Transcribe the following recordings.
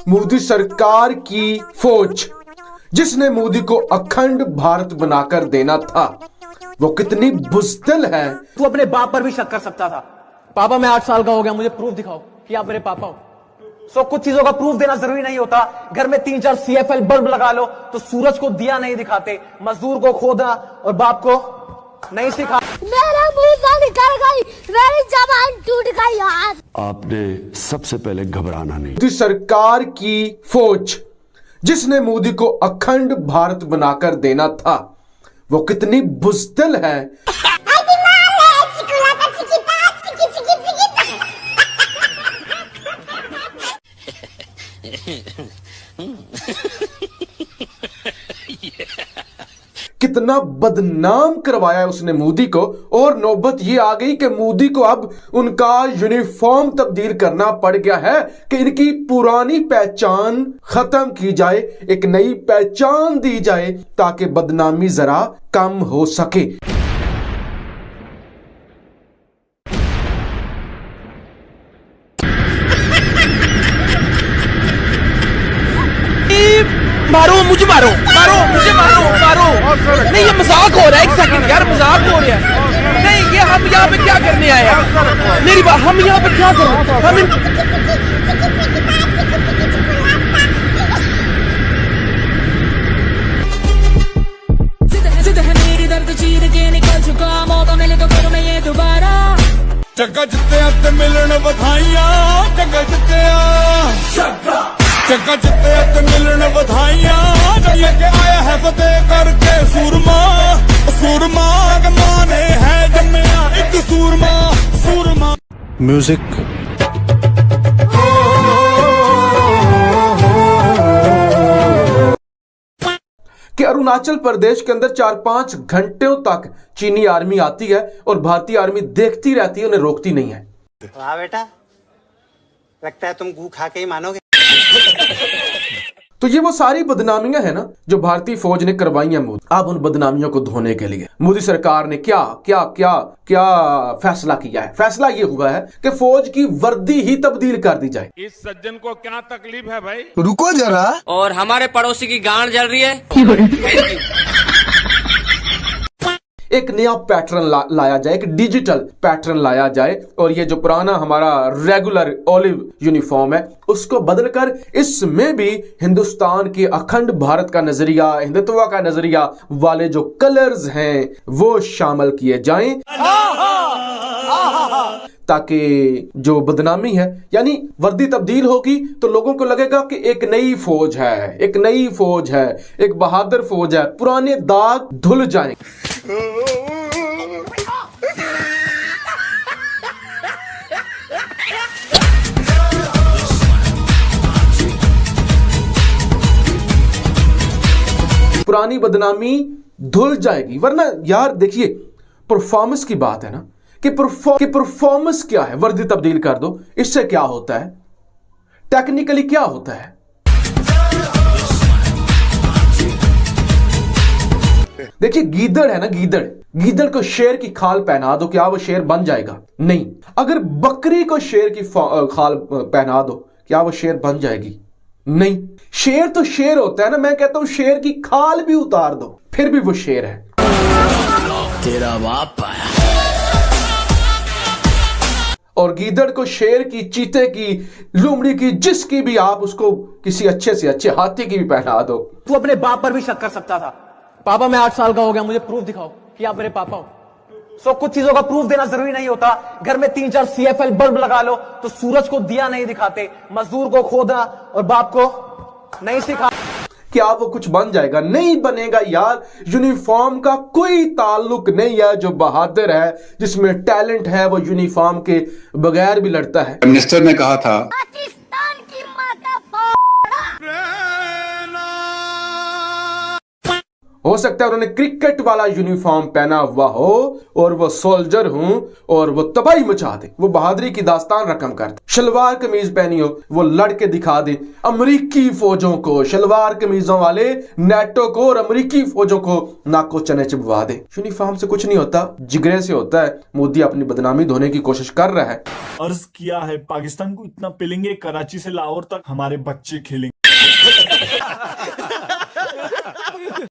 मोदी सरकार की फौज जिसने मोदी को अखंड भारत बनाकर देना था, वो कितनी बुज़दिल है। तू अपने बाप पर भी शक कर सकता था। पापा मैं 8 साल का हो गया, मुझे प्रूफ दिखाओ कि आप मेरे पापा हो। कुछ चीजों का प्रूफ देना जरूरी नहीं होता। घर में 3-4 CFL बल्ब लगा लो तो सूरज को दिया नहीं दिखाते, मजदूर को खोदना और बाप को नहीं सिखा। मेरा मुंह से निकल गई, मेरी जबान टूट गई यार। आपने सबसे पहले घबराना नहीं। मोदी सरकार की फौज जिसने मोदी को अखंड भारत बनाकर देना था, वो कितनी बुज़दिल है। कितना बदनाम करवाया उसने मोदी को। और नौबत ये आ गई कि मोदी को अब उनका यूनिफॉर्म तब्दील करना पड़ गया है कि इनकी पुरानी पहचान खत्म की जाए, एक नई पहचान दी जाए ताकि बदनामी जरा कम हो सके। मारो मुझे, मारो मारो मुझे, मारो नहीं, ये मजाक हो रहा है। एक सेकंड यार, मजाक हो रहा है। नहीं, ये हम यहाँ पे क्या करने आए हैं? मेरी बात, हम यहाँ पे क्या कर रहे हैं? मेरी दर्द चीर के निकल चुका, मौका मिले तो करूं मैं ये दोबारा। चक्का जिते मिलन बधाइयां, चक्का जिते चक्का जिते मिलन बधाइयां, के आया है फतेह करके सूरमा। सूरमा माने है जम्मिया एक सूरमा, सूरमा। म्यूजिक कि अरुणाचल प्रदेश के अंदर 4-5 घंटों तक चीनी आर्मी आती है और भारतीय आर्मी देखती रहती है, उन्हें रोकती नहीं है। वाह बेटा, लगता है तुम गू खा के ही मानोगे। तो ये वो सारी बदनामियां हैं ना जो भारतीय फौज ने करवाई हैं मोदी। अब उन बदनामियों को धोने के लिए मोदी सरकार ने क्या क्या क्या क्या फैसला किया है। फैसला ये हुआ है कि फौज की वर्दी ही तब्दील कर दी जाए। इस सज्जन को क्या तकलीफ है भाई? रुको जरा। और हमारे पड़ोसी की गांड जल रही है। एक नया पैटर्न लाया जाए, एक डिजिटल पैटर्न लाया जाए और ये जो पुराना हमारा रेगुलर ऑलिव यूनिफॉर्म है उसको बदलकर इसमें भी हिंदुस्तान के अखंड भारत का नजरिया, हिंदुत्व का नजरिया वाले जो कलर्स हैं वो शामिल किए जाएं, ताकि जो बदनामी है, यानी वर्दी तब्दील होगी तो लोगों को लगेगा कि एक नई फौज है, एक नई फौज है, एक बहादुर फौज है, पुराने दाग धुल जाएंगे। पुरानी बदनामी धुल जाएगी। वरना यार देखिए, परफॉर्मेंस की बात है ना कि परफॉर्मेंस क्या है, वर्दी तब्दील कर दो, इससे क्या होता है, टेक्निकली क्या होता है। देखिए गीदड़ है ना, गीदड़ को शेर की खाल पहना दो, क्या वो शेर बन जाएगा? नहीं। अगर बकरी को शेर की खाल पहना दो, क्या वो शेर बन जाएगी? नहीं। शेर तो शेर होता है ना। मैं कहता हूं शेर की खाल भी उतार दो फिर भी वो शेर है। तेरा बाप आया। और गीदड़ को शेर की, चीते की, लोमड़ी की, जिसकी भी आप उसको किसी अच्छे से अच्छे हाथी की भी पहना दो। तू अपने बाप पर भी शक कर सकता था। पापा मैं 8 साल का हो गया, मुझे प्रूफ दिखाओ कि आप मेरे पापा हो। कुछ चीजों का प्रूफ देना जरूरी नहीं होता। घर में 3-4 CFL बल्ब लगा लो तो सूरज को दिया नहीं दिखाते, मजदूर को खोदना और बाप को नहीं सिखा। क्या वो कुछ बन जाएगा? नहीं बनेगा यार। यूनिफॉर्म का कोई ताल्लुक नहीं है। जो बहादुर है, जिसमें टैलेंट है, वो यूनिफॉर्म के बगैर भी लड़ता है। मिनिस्टर ने कहा था पाकिस्तान की माता हो सकता है उन्होंने क्रिकेट वाला यूनिफॉर्म पहना हुआ हो और वो सोल्जर हूं और वो तबाही मचा दे, वो बहादुरी की दास्तान रकम कर दे। शलवार कमीज पहनी हो, वो लड़के दिखा दे अमेरिकी फौजों को, शलवार कमीजों वाले नेटो को और अमेरिकी फौजों को नाको चने चिपवा दे। यूनिफॉर्म से कुछ नहीं होता, जिगरे से होता है। मोदी अपनी बदनामी धोने की कोशिश कर रहा है। अर्ज किया है पाकिस्तान को इतना पिलेंगे, कराची से लाहौर तक हमारे बच्चे खेलेंगे।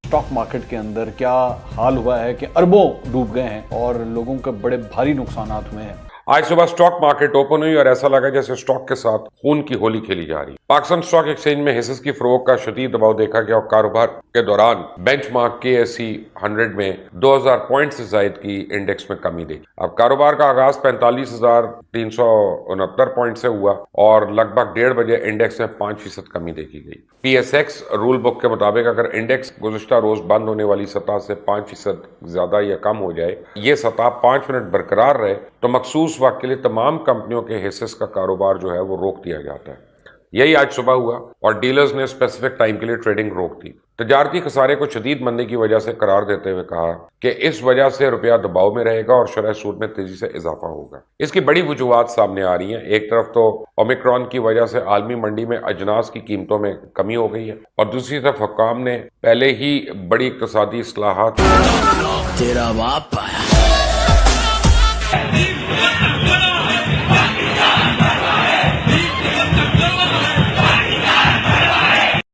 स्टॉक मार्केट के अंदर क्या हाल हुआ है कि अरबों डूब गए हैं और लोगों के बड़े भारी नुकसान हुए हैं। आज सुबह स्टॉक मार्केट ओपन हुई और ऐसा लगा जैसे स्टॉक के साथ खून की होली खेली जा रही। पाकिस्तान स्टॉक एक्सचेंज में हिस्सेस की फरोख्त का शदीद दबाव देखा गया और कारोबार के दौरान बेंचमार्क KSE 100 में 2000 पॉइंट से ज्यादा की इंडेक्स में कमी देखी। अब कारोबार का आगाज 45,369 पॉइंट से हुआ और लगभग 1:30 बजे इंडेक्स में 5% कमी देखी गई। PSX रूल बुक के मुताबिक अगर इंडेक्स गुज़िश्ता रोज बंद होने वाली सतह से 5% ज्यादा या कम हो जाए, ये सतह 5 मिनट बरकरार रहे तो मखसूस वक्त के लिए तमाम कंपनियों के हिस्सेस का कारोबार जो है वो रोक दिया जाता है। यही आज सुबह हुआ और डीलर्स ने स्पेसिफिक टाइम के लिए ट्रेडिंग रोक दी। तजारती खसारे को शदीद मंदी की वजह से करार देते हुए कहा कि इस वजह से रुपया दबाव में रहेगा और शरह सूद में तेजी से इजाफा होगा। इसकी बड़ी वजूहात सामने आ रही हैं। एक तरफ तो ओमिक्रॉन की वजह से आलमी मंडी में अजनास की कीमतों में कमी हो गई है और दूसरी तरफ हुक्काम ने पहले ही बड़ी इक्तिसादी इस्लाहात तेरा बाप आया।